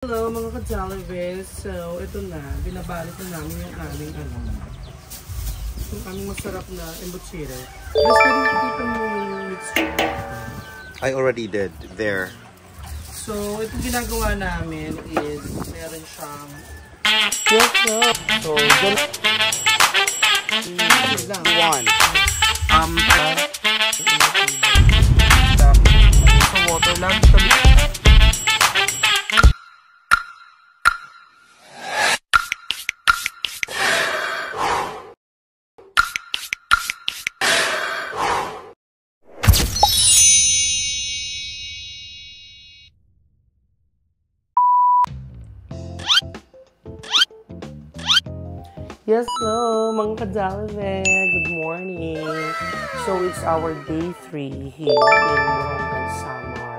Hello mga ka-Jollibee. So, ito na. Binabalot na namin yung aming yung aming masarap na embuchero. Guys, pwede makikita mo yung mixture. I already did there. So, itong ginagawa namin is meron siyang So, lang. One. So, water lang. Yes, hello mga ka-Jollibee. Good morning. So, it's our day 3 here in Morongan, Samar.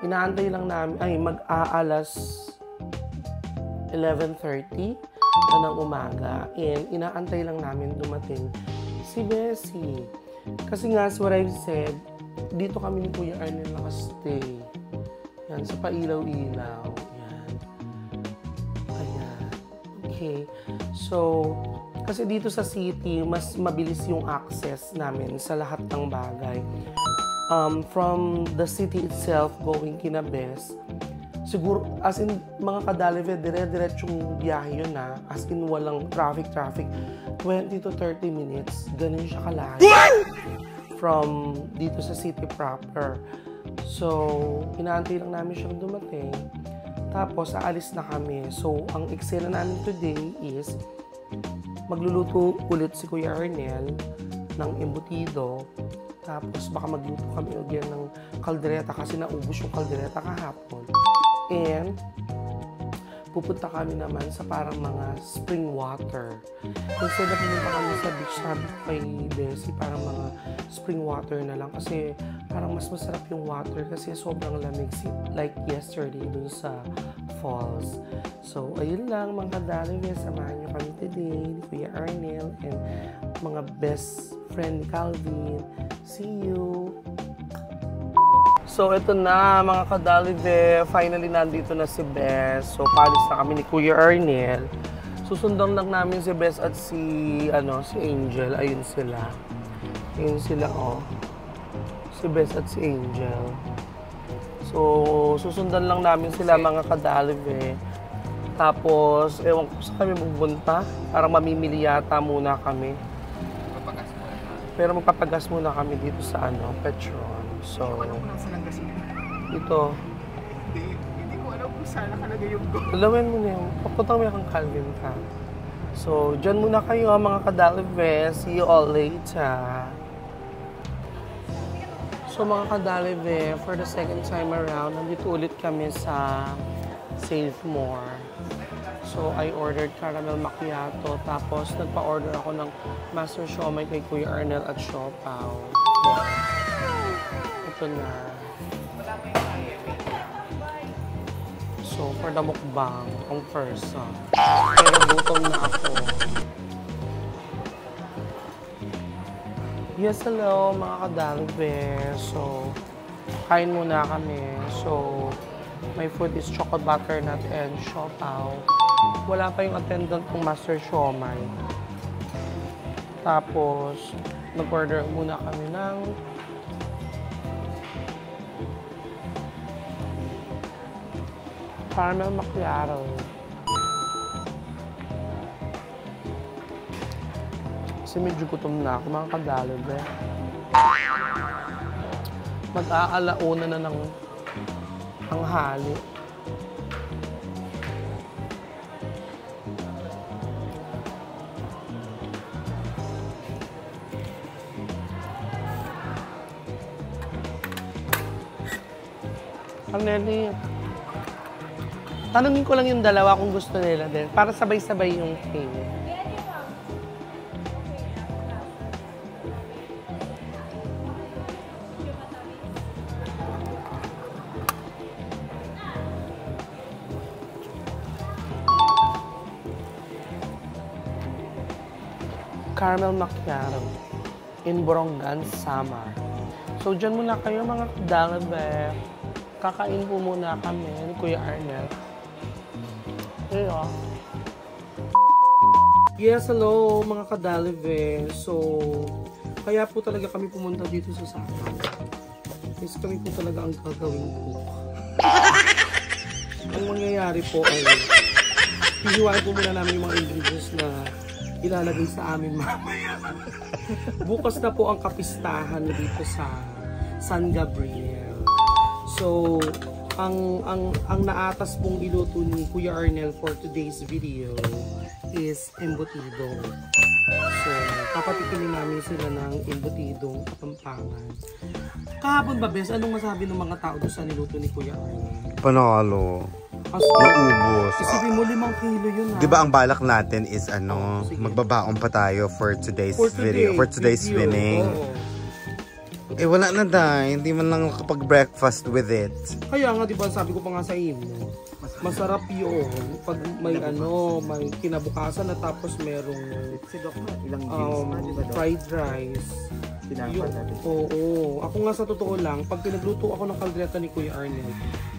Inaantay lang namin, mag-aalas 11:30 na ng umaga. And inaantay lang namin dumating si Bessie. Kasi nga, as what I've said, dito kami ni Kuya Arnel nakastay. Yan, sa pailaw-ilaw. Yan. Ayan. Okay. So, kasi dito sa city, mas mabilis yung access namin sa lahat ng bagay. From the city itself, going Kinabes, siguro, as in, mga ka-Jollibee, dire-diretsong biyahe yun na. As in, walang traffic, 20 to 30 minutes, ganun siya kalayo. From dito sa city proper. So, inaantay lang namin siyang dumating. Tapos, aalis na kami. So, ang eksena namin today is magluluto ulit si Kuya Arnel ng embutido. Tapos, baka magluto kami again ng kaldereta kasi naubos yung kaldereta kahapon. And, pupunta kami naman sa parang mga spring water. Instead na pumunta kami sa beach, sabi ko kay Bessie, parang mga spring water na lang. Kasi parang mas masarap yung water kasi sobrang lamig. Like yesterday dun sa falls. So, ayun lang mga ka-Jollibee. Samahan nyo kami today ni Kuya Arnel and mga best friend ni Calvin. See you! So, ito na mga ka-Jollibee. Finally, nandito na si Bess. So, palis na kami ni Kuya Arnel. Susundan lang namin si Bess at si Angel. Ayun sila. Ayun sila, oh. Si Bess at si Angel. So, susundan lang namin sila mga ka-Jollibee. Tapos, ewan ko sa kami pupunta. Parang mamimili yata muna kami. Pero magpapagas muna kami dito sa Petron. So, ito. Hindi ko alam kung saan nakalagay yung go. Alawin mo na yun. Paputang mo kang Calvin ka. So, dyan muna kayo mga ka-Jollibee. See you all later. So, mga ka-Jollibee, for the second time around, nandito ulit kami sa Save More. So, I ordered caramel macchiato. Tapos, nagpa-order ako ng Master Siomai kay Kuya Arnel at Siopaw. Ito na. So, for the mukbang, ang first. Pero gutom na ako. Yes, hello mga ka-Jollibee. So, kain muna kami. So, my food is chocolate butternut and siopaw. Wala pa yung attendant ng Master Siomai. Tapos, nag-order muna kami ng caramel macchiato. Kasi medyo gutom na ako mga ka-Jollibee. Mag-aalauna na ng tanghali. Arneli, tanungin ko lang yung dalawa kung gusto nila din. Para sabay-sabay yung thing. Caramel macchiato in Morongan, Samar. So, dyan muna kayo mga ka-Jollibee. Kakain po muna kami ni Kuya Arnel. ah. Yes, hello mga kadalive. So, kaya po talaga kami pumunta dito sa Sapa. Yes, kami po talaga ang gagawin ko. Ang mangyayari po ay hihiwain po muna namin yung mga ingredients na ilalagay sa amin mamaya. Bukas na po ang kapistahan dito sa San Gabriel. So, ang naatas pong iluto ni Kuya Arnel for today's video is embutido. So, papatikimin namin sila ng embutidong Kapampangan. Kahapon ba, Bes? Anong masabi ng mga tao doon sa niluto ni Kuya Arnel? Panalo. Kasi, Naubos. isipin mo 5 kilo yun ha. Di ba ang balak natin is Sige. magbabaon pa tayo for today's today, video, for today's winning. Oo. Eh wala na dahil, hindi man lang nakapag-breakfast with it. Kaya nga, di ba, sabi ko pa nga sa inyo, masarap yun pag may may kinabukasan na tapos merong Si Doc na, ilang days na, di ba Doc? fried rice. Pinapa natin. Oo. Ako nga sa totoo lang, pag pinagluto ako ng kaldereta ni Kuya Arnel,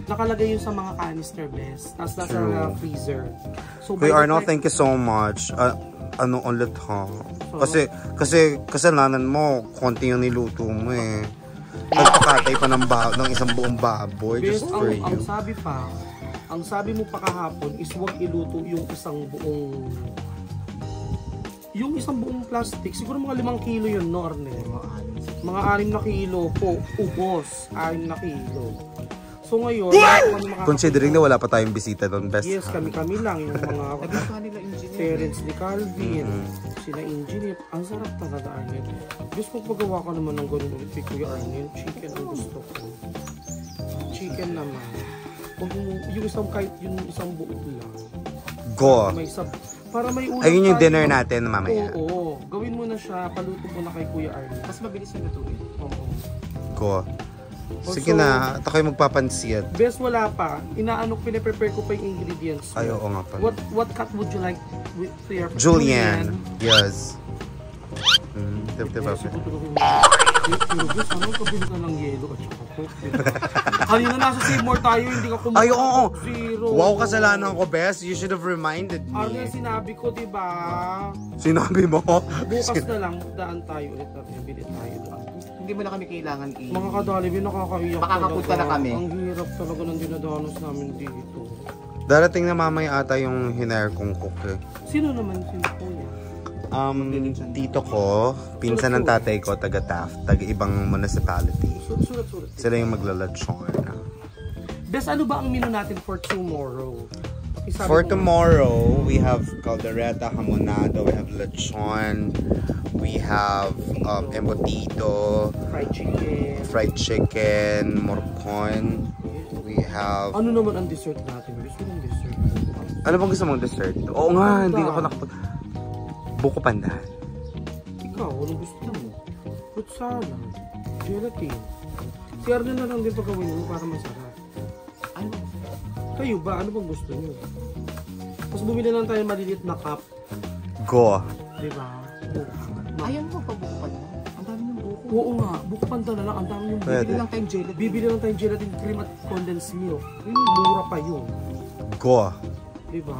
nakalagay yun sa mga canister, Bes. Tapos nasa True. freezer. So, by Kuya the Arnold, time- thank you so much. Ano ulit ha? Kasi kasalanan mo, konti yung niluto mo eh. Nagpakatay pa ng isang buong baboy Bes, just for ang you. sabi pa, ang sabi mo pa kahapon is huwag iluto yung isang buong plastic. Siguro mga 5 kilo yun, no, Arnel? Mga 6 na kilo po, ubos, 6 na kilo. So ngayon, Considering na wala pa tayong bisita doon, best. yes, kami lang, yung mga Nagkaka nila engineer. parents ni Calvin, sila engineer. Ang sarap talaga, Arnel. Diyos ko, pagawa ka naman ng ganun ulit kay Kuya Arnel. Chicken ang gusto ko. Chicken naman. Huwag mo, yung isang buo lang. Go! May para may ulam Ayun yung tayo. dinner natin mamaya. Oo. Gawin mo na siya, paluto mo na kay Kuya Arnel. Mas mabilis yung lutuin. Oo. Go. Sige Also, na, ito kayo magpapansit. Best wala pa. Pinaprepare ko pa yung ingredients. Ay, oo nga pala. What cut would you like with your Julian. Yes. Diba? Pero Bes, ano kabili ka ng yelo at saka coke? Kanina nasa Save More tayo, hindi ka kumuha Ay, oo. ng zero. Wow, kasalanan ko, best. You should have reminded Arnel, me. sinabi ko, diba? Sinabi mo? Bukas na lang, daan tayo ulit natin. Bili tayo doon. Hindi mo na kami kailangan Mga kadalibi, nakakaiyak Makakapunta na kami. Ang hirap talaga ng dinadanos namin dito. Darating na mamaya ata yung hinair kong cook eh. Sino naman sino kuya? Tito ko, pinsan ng tatay ko, taga Taft, taga ibang municipality. Sulat. Sila yung maglalachon. Bes, ano ba ang menu natin for tomorrow? Isabi For mo. tomorrow, we have caldereta, hamonado, we have lechon, we have embutido, Fried chicken. morcon, we have... Ano naman ang dessert natin? Gusto ng dessert. Ano bang gusto mong dessert? Oo nga, hindi ako nakapag... Buko pandan. Ikaw, anong gusto mo? Fruit salad. Gelatin. Si Arnel na lang din pagawin mo para masarap. Ano? Kayo ba? Ano bang gusto niyo? Tapos bumili lang tayo maliliit na cup. Go. Diba? Ayaw mo pagbuko pa na. Ang dami ng buko. Oo nga, buko panda na lang. Ang dami yung Pwede. Bibili lang tayong gelatin. Bibili lang tayong gelatin cream at condensed milk. Mura pa yun. Go. Diba?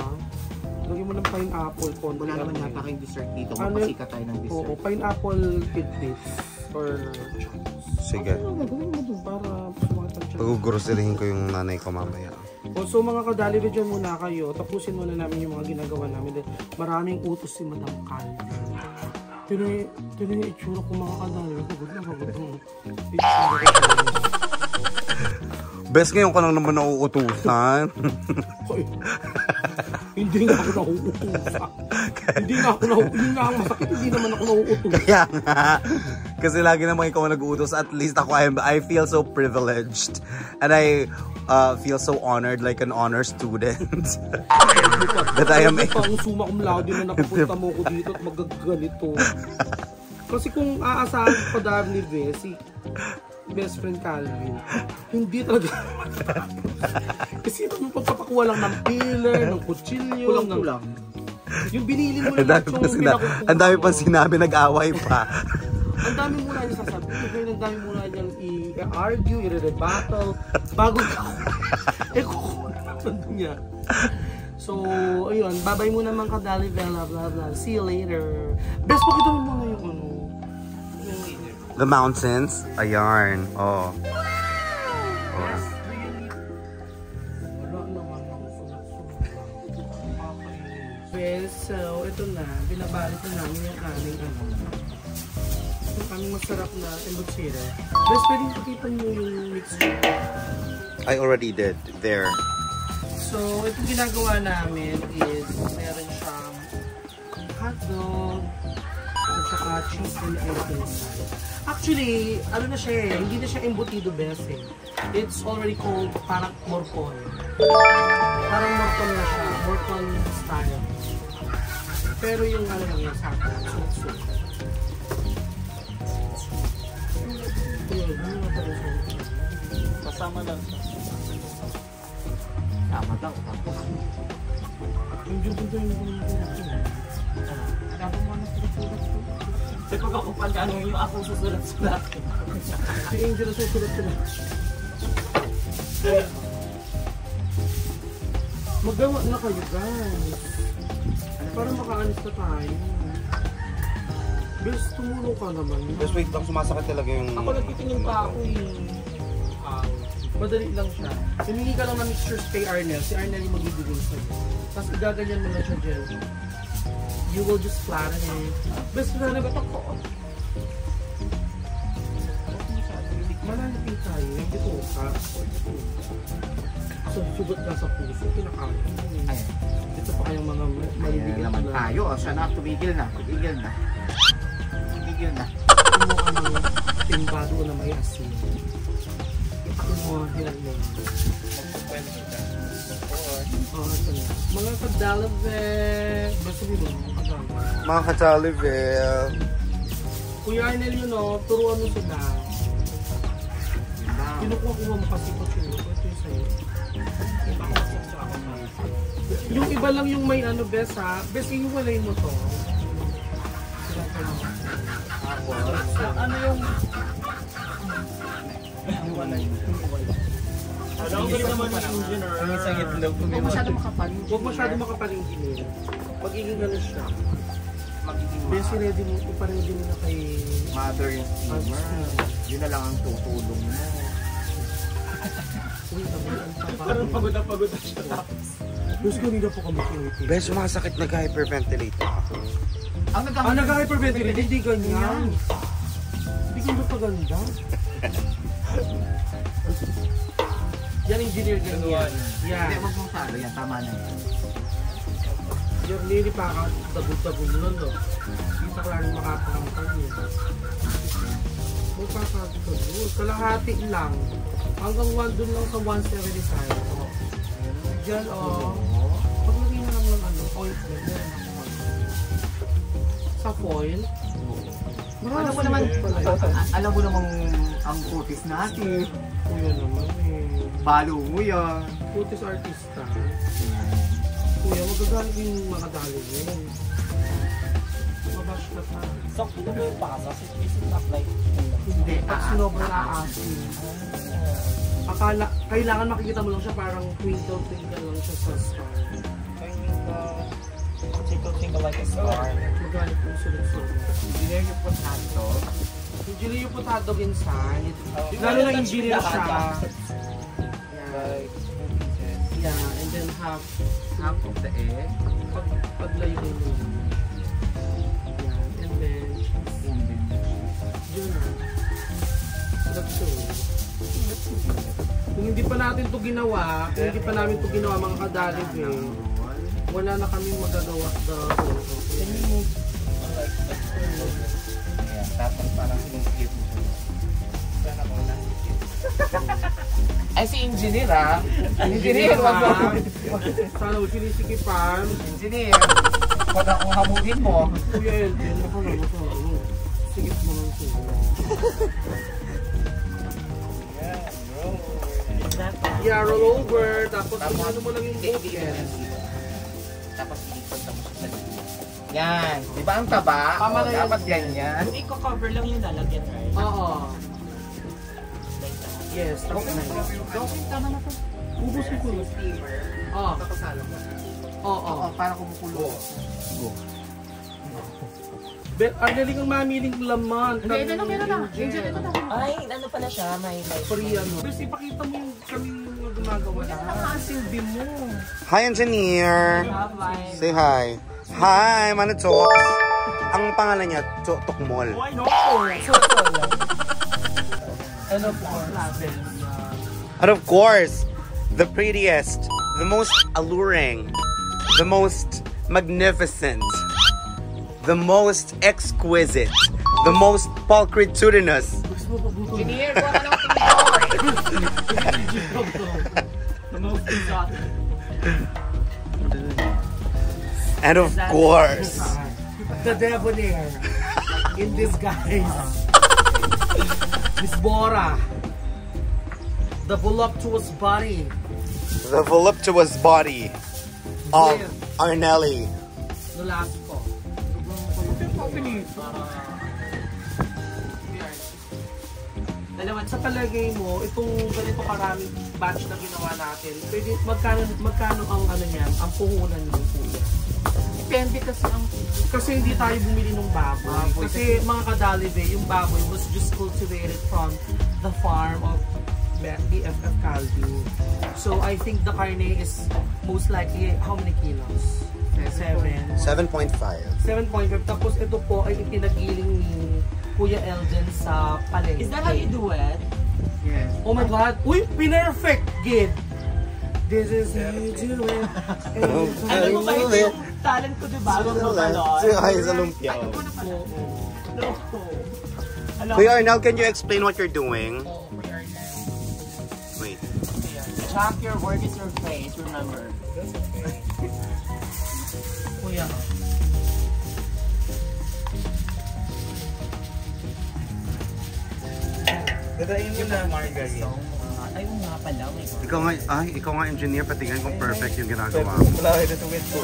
Lagyan mo ng pineapple. konti Wala naman lang. yata kayong dessert dito. Ano? Magpasika tayo ng Oo, dessert. pineapple tidbits or chops. Sige. Ano gagawin mo dun para sumakit ang tiyan? Pag-groserihin ko yung nanay ko mamaya. So mga kadalibe, dyan muna kayo. Tapusin muna namin yung mga ginagawa namin. Dahil maraming utos si Madam Calvin. Tinuloy yung itsura ko mga kadalibe. Pagod na pagod ang itsura ko. Best ngayon ka lang naman nauutusan. Hindi nga ako nauutusan. Hindi nga ang masakit. Hindi naman ako nauutusan. Kaya nga. Kasi lagi naman ikaw nag-uutos. At least ako, I feel so privileged. And I feel so honored like an honor student. That I am... Pang summa cum laude na nakapunta mo ko dito at magaganito. Kasi kung aasahan pa dahil ni Bessie, best friend Calvin, hindi talaga kasi ito yung pagpapakuha lang ng pillar, ng kutsilyo, Kulang-kulang. yung binili mo na Ang dami pang sinabi, nag-away pa. Ang dami muna niya sasabihin, ang dami muna niyang i-argue, i-rebuttal, bago ka kukuha naman niya. So, ayun. Babay muna mga kadali, blah, blah, blah. See you later. Best, pakita mo muna yung ano. The mountains. Ayan. Oh. Wala naman ako sulat-sulat. Well, so, ito na. Binabalik na namin yung aming ano. Yung aming masarap na embuchera. Best, pwedeng pakita mo yung mixture. I already did. There. So, itong ginagawa namin is meron siyang hotdog at saka cheese and everything. Actually, ano na siya eh, hindi na siya embutido best eh. It's already called parang morcon. Parang morcon na siya, morcon style. Pero yung ano lang yung saka, soup. Kasama lang siya. Tama daw. Yung dito yung Hanapin mo na sulat-sulat ko. Kasi pag ako pag-ano yung ako susulat-sulat. si Angel na susulat ko na. Magawa na kayo guys. Para makaalis na tayo. Bes, tumulong ka naman. Just wait lang, sumasakit talaga yung... Ako nagtitingin pa ako yung... Madali lang siya. Humingi ka lang ng mixtures kay Arnel. Si Arnel yung magbibigay sa'yo. Tapos igaganyan mo lang siya gel. You will just flatten it. Bes, nanagat ako. Malalipin tayo. Hindi ko ka. So, sugat ka sa puso. Pinakain. Ayan. Ito pa kayong mga Ayan malibigyan naman tayo. Siya na, tumigil na. Tumigil na. Tumigil na. Kumuha ng timbado na may asin. Kumuha hilang mo. Oh, ito na. Mga kadalabe. Basta mo, mga kadalabe. Mga katalivel. Kuya Arnel yun o, turuan mo sila. Kinukuha-kuha mo kasi ito sila. Ito yung sa'yo. Yung iba lang yung may ano, bes ha. Bes, iiwalay mo to. Ano yung... Alam ko naman yung engineer. Ang isang itlog. Huwag masyado makapal. Huwag masyado makapal yung gilid. Magiging ano siya. Magiging Bes, ready mo. Iparedy mo na kay... mother yung steamer. Yun na lang ang tutulong mo. Uy, ang taba. Parang pagod na siya. Bes, kanina po kami kinitin. Bes, sumasakit, nag-hyperventilate pa ako. Ang Nag-hyperventilate, hindi ganyan. Hindi ka magpaganda. Yan, engineer ganyan. Hindi, Yan. wag mong talo. Yan, tama na yan. Yung nili pa ka, dagod-dagod nun, no? Hindi pa kaya makapangkang yun. Magpapagdagod. Kalahati lang. Hanggang 1 dun lang sa 175. Oh. Diyan, oh. Paglagay na lang ng ano, ointment. Sa foil. Alam mo naman, alam mo namang ang kutis natin. Kuya naman eh. Balo mo yan. Kutis artista. Kuya, magagalit yung mga dali yun. Mabash na pa. So, ano ba yung pasa? Is it not like... Hindi, pag sinobra na asin. Akala, kailangan makikita mo lang siya parang twinkle-twinkle lang siya sa star. I mean, tinkle like a star. Magalit yung sulit-sulit. Engineer yung put hotdog. Engineer you put hotdog inside. Lalo na engineer siya. Like, Yeah, and then half Half of the egg. paglayuin mo. Yan, and then And then, yun na. Sarap-sarap. Kung hindi pa natin to ginawa, kung hindi pa namin to ginawa mga kadalig eh, wala na kaming magagawa the can you move like ayan, tapos parang sinisip mo siya. sana ko na? Ay, si engineer ah. Engineer, wag mo. Sana huwag sinisikipan. Engineer, wag akong hamugin mo. Kuya Elton, ako na ito. Sigit mo lang ito. Yeah, roll over. Tapos ano mo lang yung bokeh. Tapos ilikod mo siya sa dito. Yan. Di ba ang taba? Tama na O, yan. dapat ganyan. Yung i-cover lang yung lalagyan, right? Oo. Like that. Yes, tapos na yun. Okay, tama na to. Ubusin ko na. Steamer. Oo. Tapos halong mo. Oo. Para kumukulo. Ang galing ang mamiling laman. Hindi, meron na. Angel, ito na. Ay, ano pala siya? May Korean. Bes, ipakita mo yung kami yung gumagawa na. Ang silbi mo. Hi, engineer! Say hi. Hi, Mana Talks. Ang pangalan niya, Tokmol. And of course, And of course, the prettiest, the most alluring, the most magnificent, the most exquisite, the most pulchritudinous. Engineer, kuha ka ng And of course, the debonair in disguise. Miss Bora. The voluptuous body. the voluptuous body of Arnelli. Nolasco. Sa palagay mo, itong ganito karaming batch na ginawa natin, pwede, magkano ang ano niyan, ang puhunan niyo kuya? Depende kasi ang... Kasi hindi tayo bumili ng baboy. Kasi mga kadalibe, yung baboy was just cultivated from the farm of BFF Calvi. So I think the carne is most likely, how many kilos? 7.5. 7.5. Tapos ito po ay ipinagiling ni Kuya Elden sa palengke. Is that how you do it? Yes. Oh my God! Uy! Perfect! Gid! This is how you do it. Alam mo ba ito yung talent ko, diba? Ay, sa lumpia. No. Kuya Arnel, can you explain what you're doing? Wait. Chuck, your work is your face, remember. Kuya. Dadain mo na margarine. Ay, nga pala. Oh my God. Ikaw nga engineer, patingin kung perfect yung ginagawa mo. Wala kayo natuwid ko.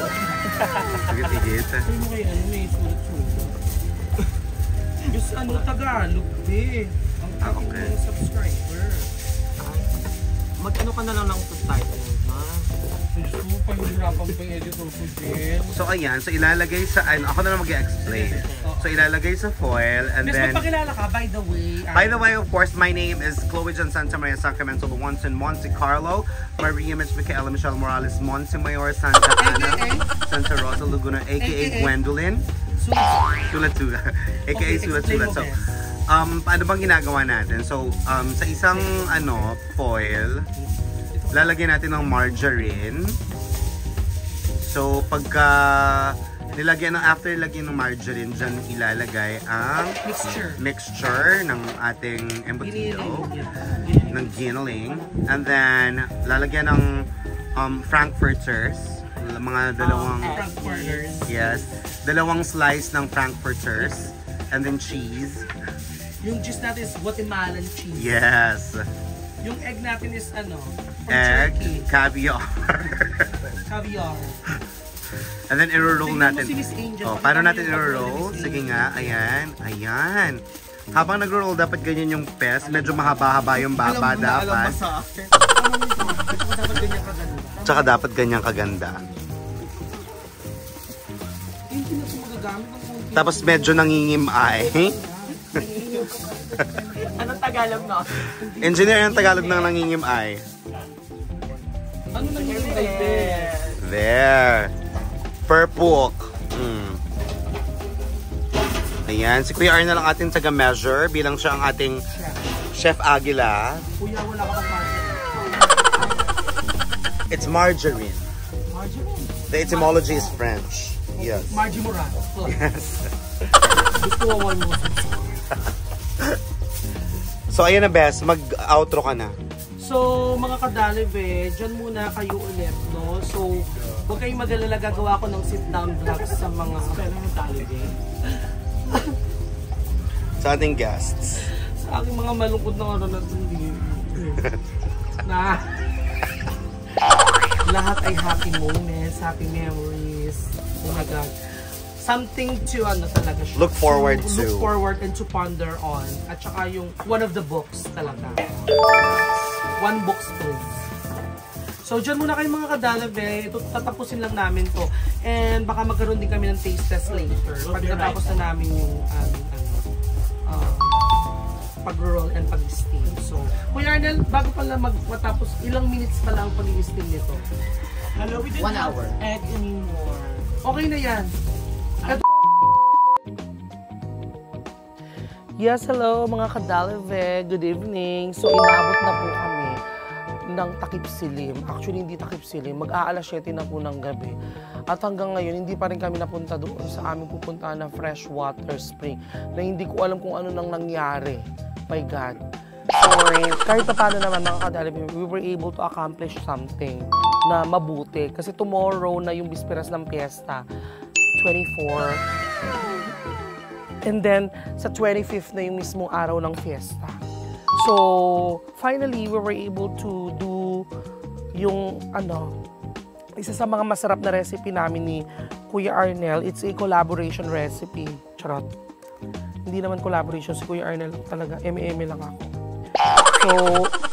Sige, tigit. Sabi mo kayo, ano may sulat-sulat? Yung ano, Tagalog, be. Ang aking Okay. mga subscriber. Mag-ano ka na lang ng subtitle, ha? So, pahirapan pa yung editor ko din. So ayan, so ilalagay sa, ako na lang mag-explain. So ilalagay sa foil and Bes, then... magpakilala ka, by the way. By the way, of course, my name is Chloe John Santa Maria Sacramento Luanson Monte Carlo. Maria Mitch Michaela Michelle Morales Montemayor Santa Ana Santa Rosa Laguna, aka Gwendolyn Sulat-Sulat, aka Sulat-Sulat. So, ano bang ginagawa natin? So, sa isang foil, lalagyan natin ng margarine. So, pagka after lagyan ng margarine, dyan ilalagay ang mixture ng ating embutido, ng giniling. And then, lalagyan ng frankfurters, mga dalawang, dalawang slice ng frankfurters, and then cheese. Yung juice natin is Guatemalan cheese. Yes. Yung egg natin is from Egg, Turkey. caviar. Caviar. And then i-roll Tingnan mo natin. si Miss Angel. Oh, paano natin i-roll? Sige nga, ayan. Ayan. Habang nag-roll, dapat ganyan yung pes. Medyo mahaba-haba yung baba dapat. Dapat ganyan kaganda. Tsaka dapat ganyan kaganda. Hindi na ito magagamit ng konti. Tapos medyo nangingimay. Anong Tagalog, no? Engineer yung Tagalog ng nangingimay. Ano nangyayari there? There. Purple. Ayan, si Kuya Arnel ang ating taga-measure bilang siya ang ating Chef Aguila. Kuya, wala ka pang margarine. It's margarine. Margarine? The etymology is French. Yes. Margie Moran. Yes. Gusto mo one more. So ayan na best, mag-outro ka na. So, mga kadalibe, dyan muna kayo ulit, no? So, huwag kayong mag-alala, gagawa ko ng sit-down vlogs sa mga kadalibe. Sa ating guests. Sa aking mga malungkot na karanasan na lahat ay happy moments, happy memories. Oh my God. Something to talaga siya. Look forward to. Look forward and to ponder on. At saka yung one of the books talaga. One books please. So So, dyan muna kayo mga kadalabe. Ito, tatapusin lang namin to. And baka magkaroon din kami ng taste test later. Pag natapos na namin yung pag-roll and pag-steam. So, Kuya Arnel, bago pala matapos, ilang minutes pa lang pag-steam nito? Hello, we didn't 1 hour. add anymore. Okay na yan. Yes, hello mga kadalave. Good evening. So, inabot na po kami ng Takip Silim. Actually, hindi Takip Silim. Mag-aalas 7 na po ng gabi. At hanggang ngayon, hindi pa rin kami napunta doon sa aming pupuntahan na freshwater spring na hindi ko alam kung ano nang nangyari. My God. So, kahit na paano naman mga kadalave, we were able to accomplish something na mabuti. Kasi tomorrow na yung bisperas ng piyesta, 24. And then, sa 25th na yung mismong araw ng fiesta. So, finally, we were able to do yung, isa sa mga masarap na recipe namin ni Kuya Arnel. It's a collaboration recipe. Charot. Hindi naman collaboration si Kuya Arnel. Talaga, eme-eme lang ako. So,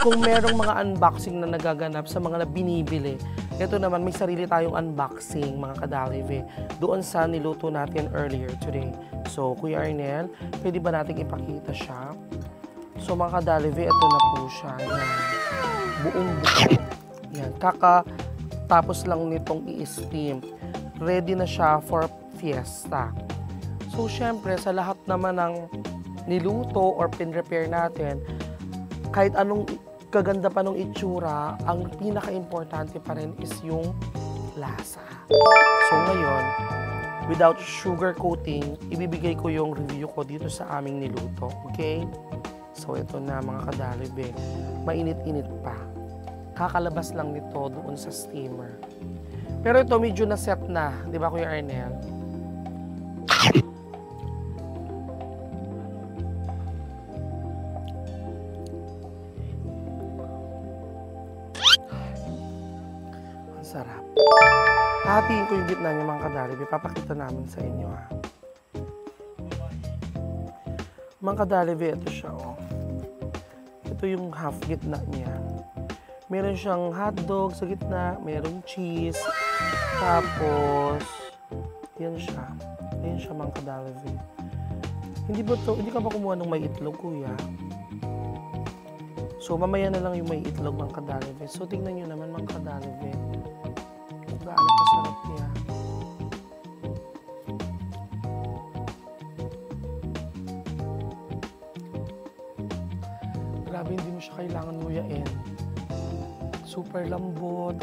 kung merong mga unboxing na nagaganap sa mga binibili, ito naman, may sarili tayong unboxing, mga kadalive, doon sa niluto natin earlier today. So, Kuya Arnel, pwede ba natin ipakita siya? So, mga kadalive, ito na po siya. Yan. Buong buo. Yan. Kakatapos lang nitong i-steam. Ready na siya for fiesta. So, syempre, sa lahat naman ng niluto or pin-repair natin, kahit anong kaganda pa ng itsura, ang pinaka-importante pa rin is yung lasa. So ngayon, without sugar coating, ibibigay ko yung review ko dito sa aming niluto. Okay? So ito na mga kadalibe. Mainit-init pa. Kakalabas lang nito doon sa steamer. Pero ito medyo na-set na. Di ba Kuya Arnel? Sarap. Hatiin ko yung gitna niya mga kadalibe. Papakita namin sa inyo ha. Mga kadalibe, ito siya oh. Ito yung half gitna niya. Meron siyang hotdog sa gitna, merong cheese. Tapos, yan siya. Yan siya mga kadalibe. Hindi ka ba kumuha ng may itlog, kuya? So, mamaya na lang yung may itlog mga kadalibe. So, tingnan nyo naman mga kadalibe. Gaano kasarap niya. Grabe, hindi mo siya kailangan nguyain. Super lambot,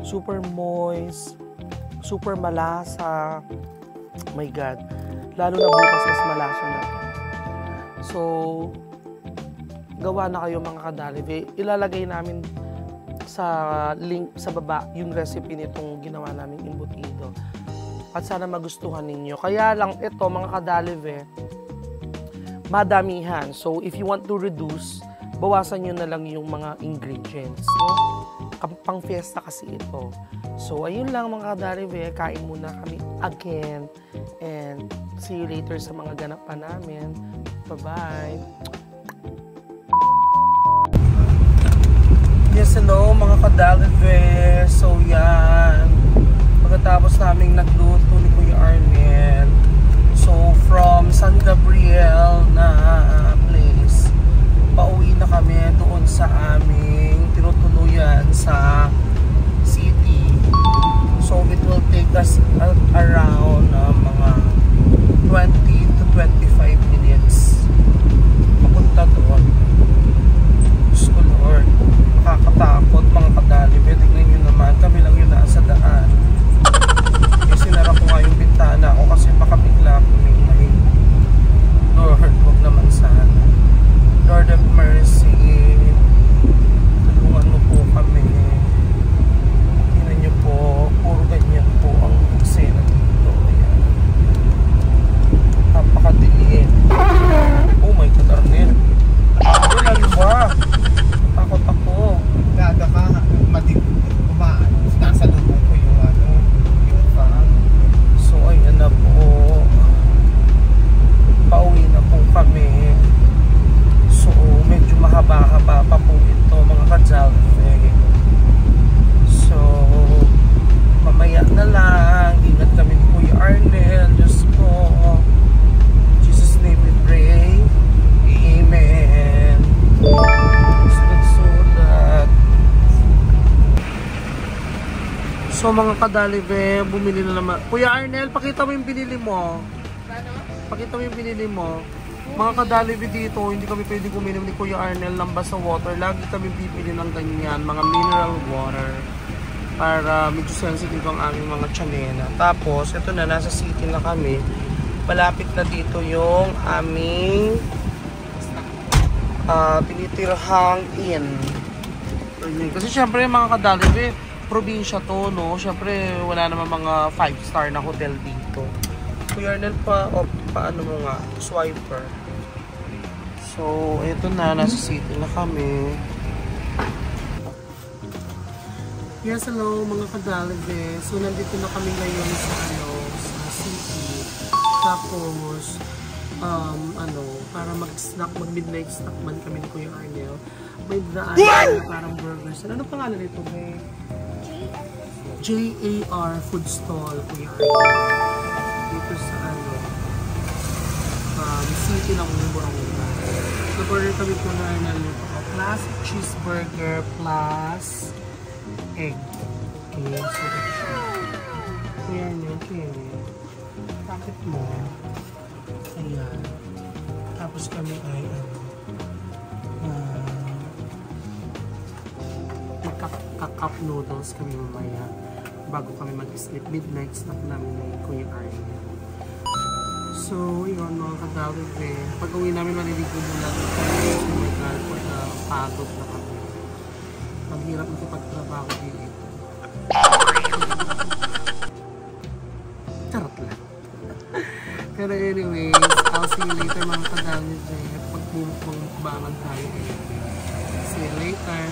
super moist, super malasa. My God. Lalo na bukas mas malasa na. So, gawa na kayo mga kadalive. Ilalagay namin sa link sa baba yung recipe nitong ginawa namin embutido. At sana magustuhan ninyo. Kaya lang ito mga kadalive, madamihan. So if you want to reduce, bawasan nyo na lang yung mga ingredients. No? Pang fiesta kasi ito. So ayun lang mga kadalive, kain muna kami again. And see you later sa mga ganap pa namin. Bye-bye! Yes, hello mga kadalive. So yan, pagkatapos naming nagluto ni Kuya Arnel, so from San Gabriel na place, pauwi na kami doon sa aming tinutuluyan sa city. So it will take us around mga 20 to 25 minutes papunta doon. Diyos ko Lord, nakakatakot mga kadalive. Tignan nyo naman, kami lang yun nasa daan. Sinara ko nga yung bintana ko kasi baka bigla may Lord, huwag naman sana. Lord of mercy, tulungan mo po kami. mga kadalive, bumili na naman. Kuya Arnel, pakita mo yung binili mo. Pakita mo yung binili mo. Mga kadalive dito, hindi kami pwede kuminom ni Kuya Arnel ng basta water. Lagi kami bibili ng ganyan, mga mineral water. Para medyo sensitive ang aming mga tiyanena. Tapos, ito na, nasa city na kami. Malapit na dito yung aming tinitirhang inn. Kasi syempre mga kadalive, probinsya to, no? Syempre, wala naman mga 5-star na hotel dito. Kuya Arnel pa, paano mo nga? Swiper. So, ito na, nasa city na kami. Yes, hello mga kadalive. So, nandito na kami ngayon sa city. Tapos, para mag-midnight snack man kami ni Kuya Arnel. May daan na parang burgers. Ano pangalan nito, be? JAR Food Stall, Kuya Arnel. Dito sa city ng Buranguna. Nag-order kami po na nito. Classic cheeseburger plus egg. Okay, so ito siya. Kuya Arnel, okay. Packet mo. Ayan. Tapos kami ay magka-cup noodles kami mamaya bago kami mag-sleep. Midnight snack namin ng Kuya Arnel. So, yun mga kadalive. Pag uwi namin maliligo muna kasi pagod na kami. Maghirap ito pagtrabaho dito. Charot lang. Pero anyways, I'll see you later mga kadalive. Pag bumukbangan tayo. See you later.